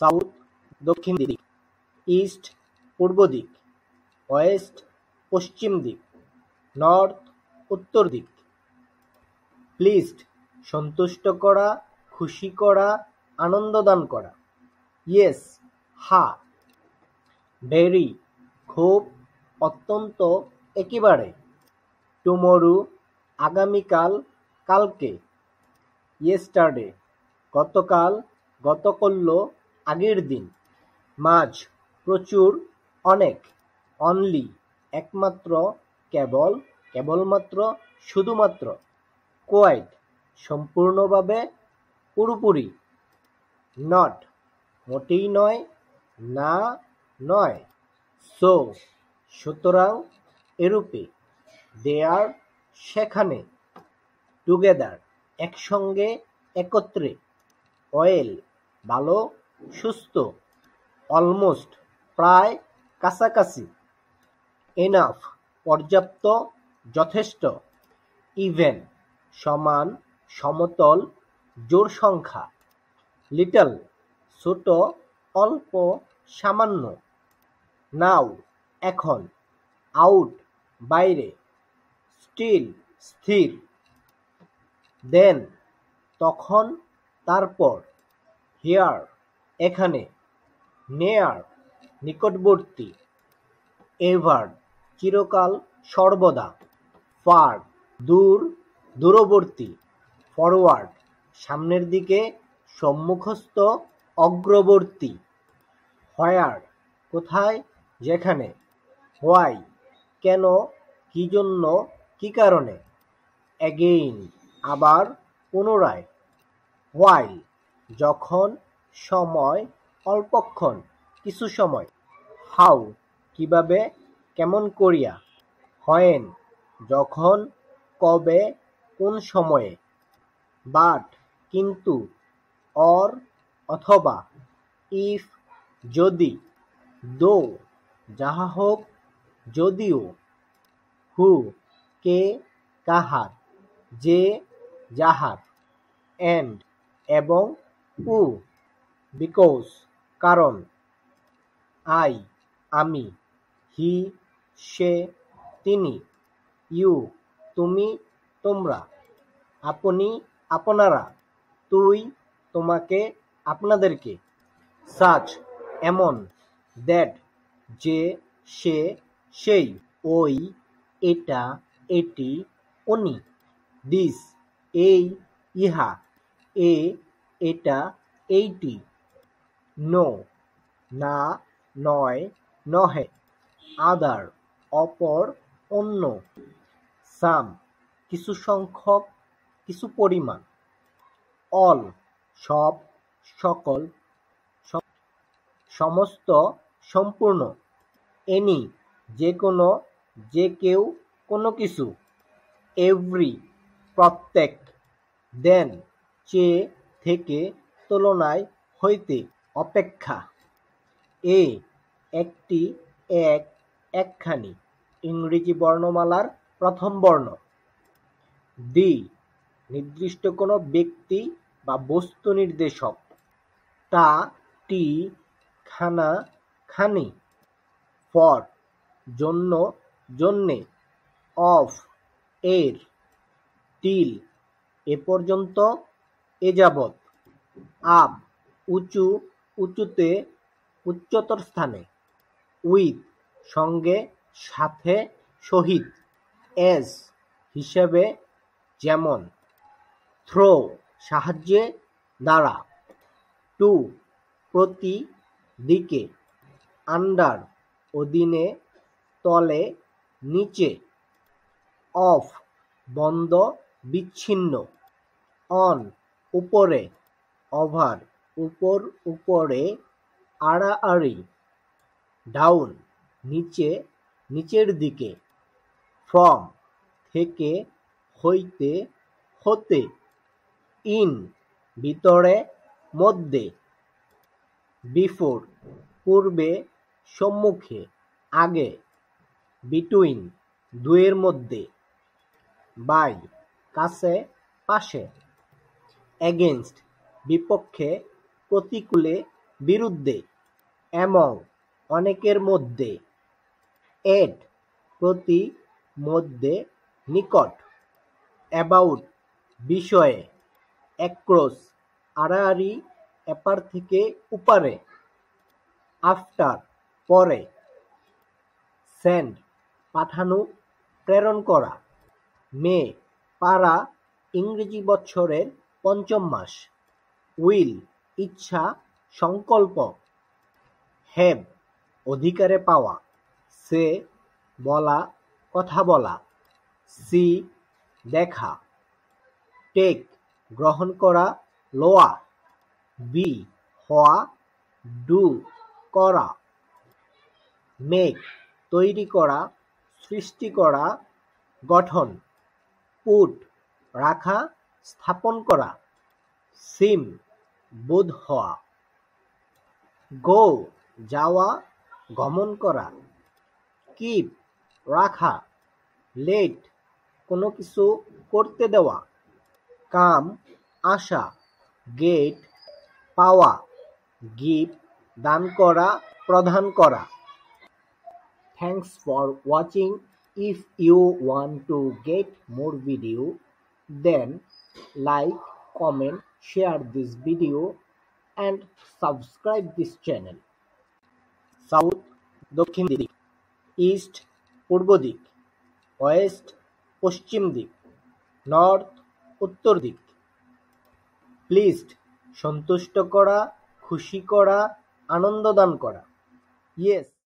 South দক্ষিণ দিক, east পূর্ব দিক, ওয়েস্ট পশ্চিম দিক, নর্থ উত্তর দিক। প্লিজড সন্তুষ্ট করা, খুশি করা, আনন্দ দান করা। ইয়েস হ্যাঁ। ভেরি খুব, অত্যন্ত, একেবারে। টুমরো আগামীকাল, কালকে। ইয়েস্টারডে গতকাল, গতকল্য, আগের দিন। মাঝ প্রচুর, অনেক। অনলি একমাত্র, কেবল, কেবলমাত্র, শুধুমাত্র। কোয়াইট সম্পূর্ণভাবে, পুরোপুরি। নট মোটেই নয়, না নয়। সো সুতরাং, এরূপে। দেয়ার সেখানে। টুগেদার একসঙ্গে, একত্রে। ওয়েল ভালো, সুস্থ। অলমোস্ট প্রায়, কাছাকাছি। এনাফ পর্যাপ্ত, যথেষ্ট। ইভেন সমান, সমতল, জোড় সংখ্যা। লিটল ছোট, অল্প, সামান্য। নাও এখন। আউট বাইরে। স্টিল স্থির। দেন তখন, তারপর। হিয়ার এখানে। নেয়ার নিকটবর্তী। এভার চিরকাল, সর্বদা। ফার দূর, দূরবর্তী। ফরওয়ার্ড সামনের দিকে, সম্মুখস্থ, অগ্রবর্তী। হোয়ার কোথায়, যেখানে। হোয়াই কেন, কি জন্য, কি কারণে। অ্যাগেইন আবার, পুনরায়। হোয়াইল যখন, সময়, অল্পক্ষণ, কিছু সময়। হাউ কিভাবে, কেমন করিয়া। হোয়েন যখন, কবে, কোন সময়ে। বাট কিন্তু, অর অথবা। ইফ যদি। দো যাহা হোক, যদিও। হু কে, কাহার। যে, যাহার। এন্ড এবং, উ বিকজ কারণ। আই আমি। হি সে, তিনি। ইউ তুমি, তোমরা। আপনি আপনারা। তুই তোমাকে, আপনাদেরকে। সাচ এমন। দ্যাট যে, সে, সেই। ওই এটা, এটি, উনি। দিস এই, ইহা। এ এটা, এইটি। নো না, নয়, নহে। আদার অপর, অন্য। সাম কিছু সংখ্যক, কিছু পরিমাণ। অল সব, সকল, সমস্ত, সম্পূর্ণ। এনি যেকোনো, যে কেউ, কোনো কিছু। এভরি প্রত্যেক। দেন চেয়ে, থেকে, তুলনায়, হইতে, অপেক্ষা। এ একটি, এক, একখানি। ইংরেজি বর্ণমালার প্রথম বর্ণ। দি নির্দিষ্ট কোনো ব্যক্তি বা বস্তু নির্দেশক। টা টি, খানা, খানি। ফর জন্য, জন্যে। অফ এর। টিল এ পর্যন্ত, এ যাবৎ। আপ উঁচু, উঁচুতে, উচ্চতর স্থানে। উইথ সঙ্গে, সাথে, সহিত। এজ হিসেবে, যেমন। থ্রো সাহায্যে, দ্বারা। টু প্রতি, দিকে। আন্ডার অধীনে, তলে, নিচে। অফ বন্ধ, বিচ্ছিন্ন। অন উপরে। ওভার উপর, উপরে, আড়াআড়ি। ডাউন নিচে, নিচের দিকে। ফ্রম থেকে, হইতে, হতে। ইন ভিতরে, মধ্যে। বিফোর পূর্বে, সম্মুখে, আগে। বিটুইন দুয়ের মধ্যে। বাই কাছে, পাশে। এগেইনস্ট বিপক্ষে, প্রতিকূলে, বিরুদ্ধে, অ্যামং অনেকের মধ্যে, এট প্রতি, মধ্যে, নিকট, অ্যাবাউট বিষয়ে, অ্যাক্রস আড়াআড়ি, এপার থেকে ওপারে, আফটার পরে, সেন্ড পাঠানো প্রেরণ করা, মে পারা ইংরেজি বৎসরের পঞ্চম মাস, উইল ইচ্ছা সংকল্প, হ্যাভ অধিকারে পাওয়া, সে বলা কথা বলা, সি দেখা, টেক গ্রহণ করা লওয়া, বি হওয়া, ডু করা, মেক তৈরি করা সৃষ্টি করা গঠন, পুট রাখা স্থাপন করা, সিম বোধ হওয়া, গো যাওয়া গমন করা, কিপ রাখা, লেট কোনো কিছু করতে দেওয়া, কাম আসা, গেট পাওয়া, গিভ দান করা প্রদান করা। Thanks for watching. If you want to get more video, then like, comment, share this video and subscribe this channel. South দক্ষিণ দিক, ইস্ট পূর্ব দিক, ওয়েস্ট পশ্চিম দিক, নর্থ উত্তর দিক। প্লিজড সন্তুষ্ট করা, খুশি করা, আনন্দ দান করা। ইয়েস।